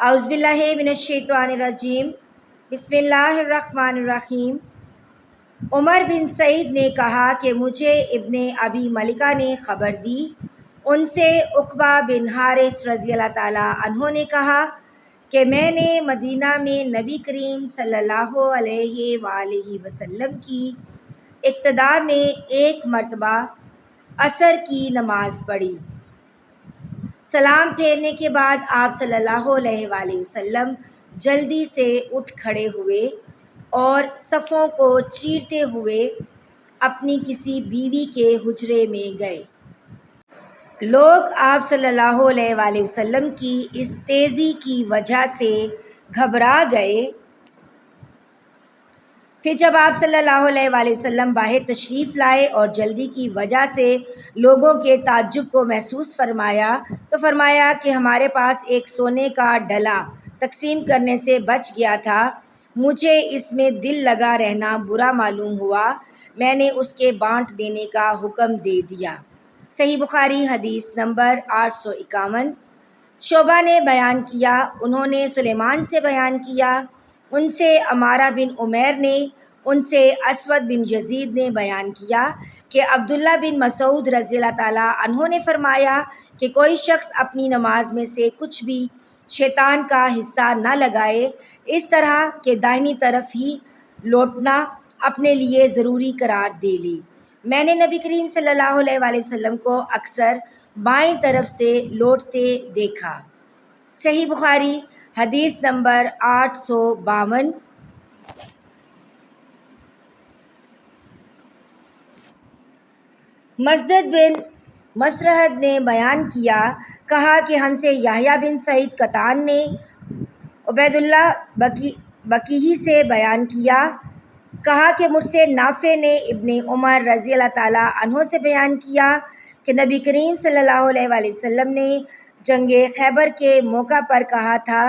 اعوذ باللہ من الشیطان الرجیم بسم اللہ الرحمن الرحیم۔ عمر بن سعید نے کہا کہ مجھے ابن ابی ملکہ نے خبر دی، ان سے عقبہ بن حارث رضی اللہ تعالیٰ عنہ نے کہا کہ میں نے مدینہ میں نبی کریم صلی اللہ علیہ وآلہ وسلم کی اقتداء میں ایک مرتبہ عصر کی نماز پڑھی۔ سلام پھیرنے کے بعد آپ صلی اللہ علیہ وآلہ وسلم جلدی سے اٹھ کھڑے ہوئے اور صفوں کو چیرتے ہوئے اپنی کسی بیوی کے حجرے میں گئے۔ لوگ آپ صلی اللہ علیہ وآلہ وسلم کی اس تیزی کی وجہ سے گھبرا گئے۔ پھر جب آپ صلی اللہ علیہ وآلہ وسلم باہر تشریف لائے اور جلدی کی وجہ سے لوگوں کے تعجب کو محسوس فرمایا تو فرمایا کہ ہمارے پاس ایک سونے کا ڈلا تقسیم کرنے سے بچ گیا تھا، مجھے اس میں دل لگا رہنا برا معلوم ہوا، میں نے اس کے بانٹ دینے کا حکم دے دیا۔ صحیح بخاری حدیث نمبر 851۔ شعبہ نے بیان کیا، انہوں نے سلیمان سے بیان کیا، ان سے عمارہ بن عمیر نے، ان سے اسود بن یزید نے بیان کیا کہ عبداللہ بن مسعود رضی اللہ تعالیٰ عنہ نے فرمایا کہ کوئی شخص اپنی نماز میں سے کچھ بھی شیطان کا حصہ نہ لگائے، اس طرح کہ داہنی طرف ہی لوٹنا اپنے لیے ضروری قرار دے لے۔ میں نے نبی کریم صلی اللہ علیہ وآلہ وسلم کو اکثر بائیں طرف سے لوٹتے دیکھا۔ صحیح بخاری حدیث نمبر 852۔ مسدد بن مسرہد نے بیان کیا، کہا کہ ہم سے یحییٰ بن سعید قطان نے عبید اللہ بکیہی سے بیان کیا، کہا کہ مجھ سے نافع نے ابن عمر رضی اللہ تعالیٰ عنہ سے بیان کیا کہ نبی کریم صلی اللہ علیہ وآلہ وسلم نے جنگ خیبر کے موقع پر کہا تھا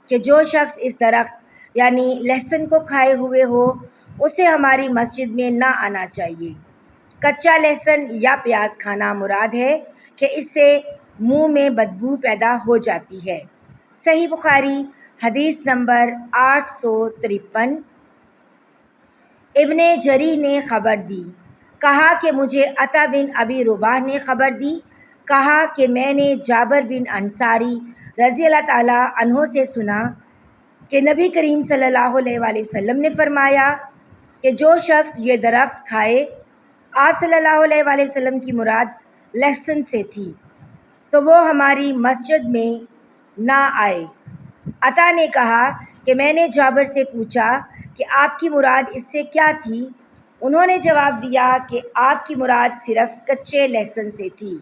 کہ جو شخص اس درخت یعنی لہسن کو کھائے ہوئے ہو اسے ہماری مسجد میں نہ آنا چاہیے۔ کچا لہسن یا پیاز کھانا مراد ہے کہ اس سے منہ میں بدبو پیدا ہو جاتی ہے۔ صحیح بخاری حدیث نمبر 853۔ ابن جریح نے خبر دی، کہا کہ مجھے عطا بن ابی رباح نے خبر دی، کہا کہ میں نے جابر بن انصاری رضی اللہ تعالیٰ عنہ سے سنا کہ نبی کریم صلی اللہ علیہ وآلہ وسلم نے فرمایا کہ جو شخص یہ درخت کھائے، آپ صلی اللہ علیہ وآلہ وسلم کی مراد لہسن سے تھی، تو وہ ہماری مسجد میں نہ آئے۔ عطا نے کہا کہ میں نے جابر سے پوچھا کہ آپ کی مراد اس سے کیا تھی؟ انہوں نے جواب دیا کہ آپ کی مراد صرف کچے لہسن سے تھی۔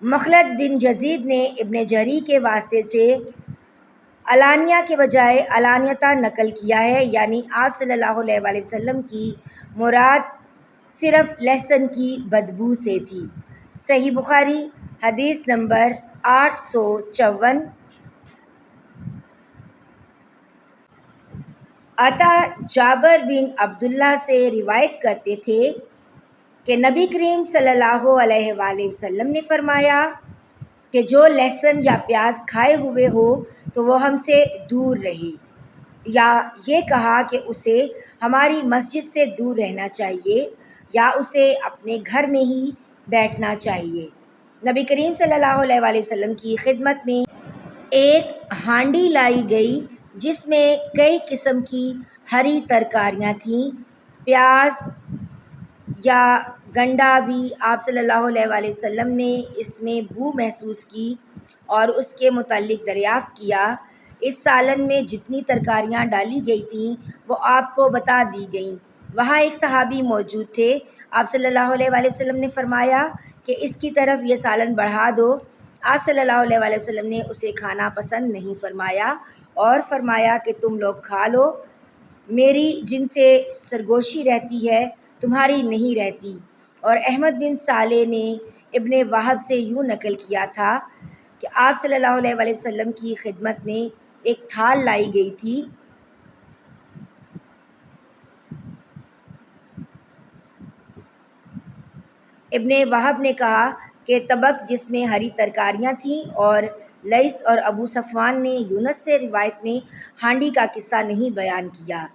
مخلد بن یزید نے ابن جریح کے واسطے سے علانیہ کے بجائے علانیتہ نقل کیا ہے، یعنی آپ صلی اللہ علیہ وآلہ وسلم کی مراد صرف لہسن کی بدبو سے تھی۔ صحیح بخاری حدیث نمبر 854۔ عطا جابر بن عبداللہ سے روایت کرتے تھے کہ نبی کریم صلی اللہ علیہ وآلہ وسلم نے فرمایا کہ جو لہسن یا پیاز کھائے ہوئے ہو تو وہ ہم سے دور رہے، یا یہ کہا کہ اسے ہماری مسجد سے دور رہنا چاہیے یا اسے اپنے گھر میں ہی بیٹھنا چاہیے۔ نبی کریم صلی اللہ علیہ وآلہ وسلم کی خدمت میں ایک ہانڈی لائی گئی جس میں کئی قسم کی ہری ترکاریاں تھیں، پیاز یا گنڈا بھی۔ آپ صلی اللہ علیہ وآلہ وسلم نے اس میں بو محسوس کی اور اس کے متعلق دریافت کیا۔ اس سالن میں جتنی ترکاریاں ڈالی گئی تھیں وہ آپ کو بتا دی گئیں۔ وہاں ایک صحابی موجود تھے، آپ صلی اللہ علیہ وآلہ وسلم نے فرمایا کہ اس کی طرف یہ سالن بڑھا دو۔ آپ صلی اللہ علیہ وآلہ وسلم نے اسے کھانا پسند نہیں فرمایا اور فرمایا کہ تم لوگ کھا لو، میری جن سے سرگوشی رہتی ہے تمہاری نہیں رہتی۔ اور احمد بن صالح نے ابن وہب سے یوں نقل کیا تھا کہ آپ صلی اللہ علیہ وآلہ وسلم کی خدمت میں ایک تھال لائی گئی تھی، ابن وہب نے کہا کہ طبق جس میں ہری ترکاریاں تھیں، اور لیث اور ابو صفوان نے یونس سے روایت میں ہانڈی کا قصہ نہیں بیان کیا۔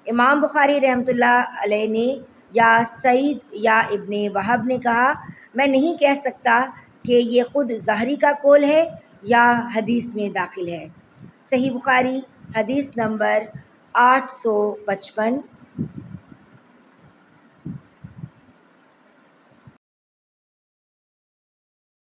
امام بخاری رحمۃ اللہ علیہ نے یا سعید یا ابن وہب نے کہا، میں نہیں کہہ سکتا کہ یہ خود ظاہری کا قول ہے یا حدیث میں داخل ہے۔ صحیح بخاری حدیث نمبر 855۔